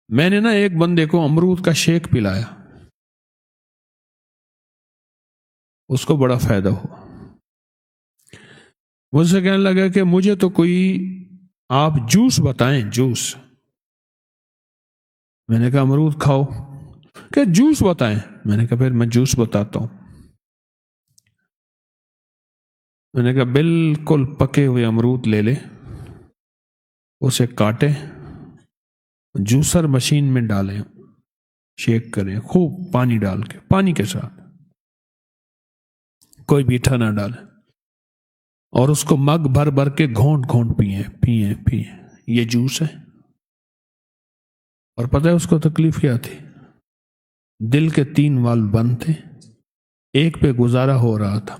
میں نے نا ایک بندے کو امرود کا شیک پلایا، اس کو بڑا فائدہ ہوا۔ مجھ سے کہنے لگا کہ مجھے تو کوئی آپ جوس بتائیں، جوس۔ میں نے کہا امرود کھاؤ، کہ جوس بتائیں۔ میں نے کہا پھر میں جوس بتاتا ہوں۔ میں نے کہا بالکل پکے ہوئے امرود لے لے، اسے کاٹے، جوسر مشین میں ڈالیں، شیک کریں خوب پانی ڈال کے، پانی کے ساتھ، کوئی میٹھا نہ ڈالیں، اور اس کو مگ بھر بھر کے گھونٹ گھونٹ پیئیں۔ یہ جوس ہے۔ اور پتہ ہے اس کو تکلیف کیا تھی؟ دل کے 3 والو بند تھے، ایک پہ گزارا ہو رہا تھا،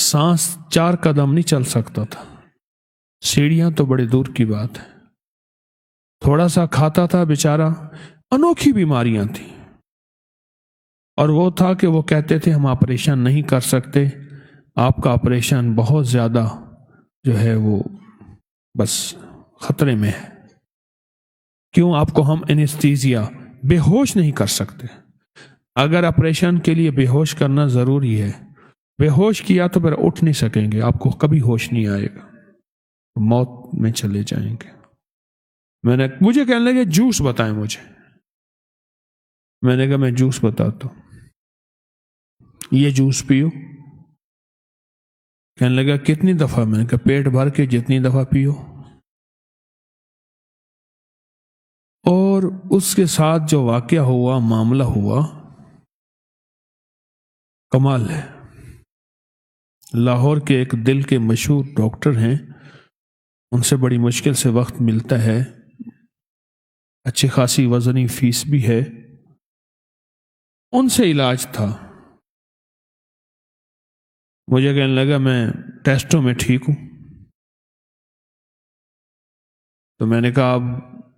سانس 4 قدم نہیں چل سکتا تھا، سیڑھیاں تو بڑے دور کی بات ہے، تھوڑا سا کھاتا تھا بیچارہ، انوکھی بیماریاں تھیں۔ اور وہ تھا کہ وہ کہتے تھے ہم آپریشن نہیں کر سکتے، آپ کا آپریشن بہت زیادہ جو ہے وہ بس خطرے میں ہے، کیوں آپ کو ہم انیستھیزیا بے ہوش نہیں کر سکتے، اگر آپریشن کے لیے بے ہوش کرنا ضروری ہے، بے ہوش کیا تو پھر اٹھ نہیں سکیں گے، آپ کو کبھی ہوش نہیں آئے گا، موت میں چلے جائیں گے۔ مجھے کہنے لگے جوس بتائیں مجھے۔ میں نے کہا میں جوس بتاتا ہوں، یہ جوس پیو۔ کہنے لگا کتنی دفعہ؟ میں نے کہا پیٹ بھر کے جتنی دفعہ پیو۔ اور اس کے ساتھ جو واقعہ ہوا، معاملہ ہوا، کمال ہے۔ لاہور کے ایک دل کے مشہور ڈاکٹر ہیں، ان سے بڑی مشکل سے وقت ملتا ہے، اچھی خاصی وزنی فیس بھی ہے، ان سے علاج تھا۔ مجھے کہنے لگا میں ٹیسٹوں میں ٹھیک ہوں، تو میں نے کہا اب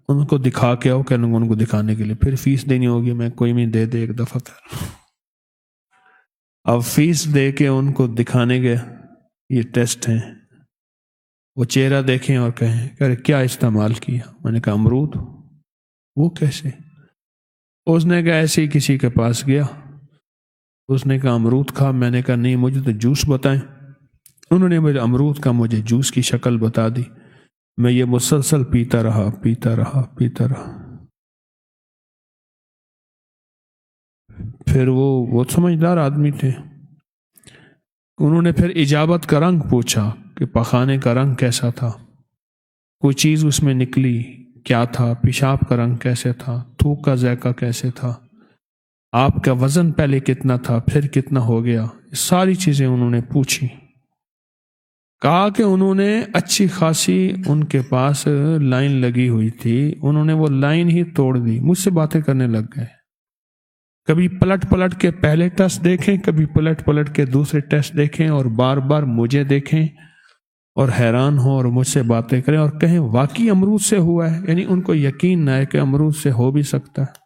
ان کو دکھا کے آؤ۔ کہنے ان کو دکھانے کے لیے پھر فیس دینی ہوگی، میں کوئی نہیں دے دے ایک دفعہ کر۔ اب فیس دے کے ان کو دکھانے گئے، یہ ٹیسٹ ہیں، وہ چہرہ دیکھیں اور کہیں کہ کیا استعمال کیا؟ میں نے کہا امرود۔ وہ کیسے؟ اس نے کہا ایسے ہی کسی کے پاس گیا، اس نے کہا امرود کھا۔ میں نے کہا نہیں، مجھے تو جوس بتائیں۔ انہوں نے مجھے امرود کا مجھے جوس کی شکل بتا دی، میں یہ مسلسل پیتا رہا۔ پھر وہ سمجھدار آدمی تھے، انہوں نے پھر اجابت کا رنگ پوچھا کہ پخانے کا رنگ کیسا تھا، کوئی چیز اس میں نکلی کیا تھا، پیشاب کا رنگ کیسے تھا، تھوک کا ذائقہ کیسے تھا، آپ کا وزن پہلے کتنا تھا پھر کتنا ہو گیا، یہ ساری چیزیں انہوں نے پوچھی۔ کہا کہ انہوں نے اچھی خاصی ان کے پاس لائن لگی ہوئی تھی، انہوں نے وہ لائن ہی توڑ دی، مجھ سے باتیں کرنے لگ گئے، کبھی پلٹ کے پہلے ٹیسٹ دیکھیں، کبھی پلٹ کے دوسرے ٹیسٹ دیکھیں، اور بار بار مجھے دیکھیں اور حیران ہوں اور مجھ سے باتیں کریں اور کہیں واقعی امرود سے ہوا ہے، یعنی ان کو یقین نہ ہے کہ امرود سے ہو بھی سکتا ہے۔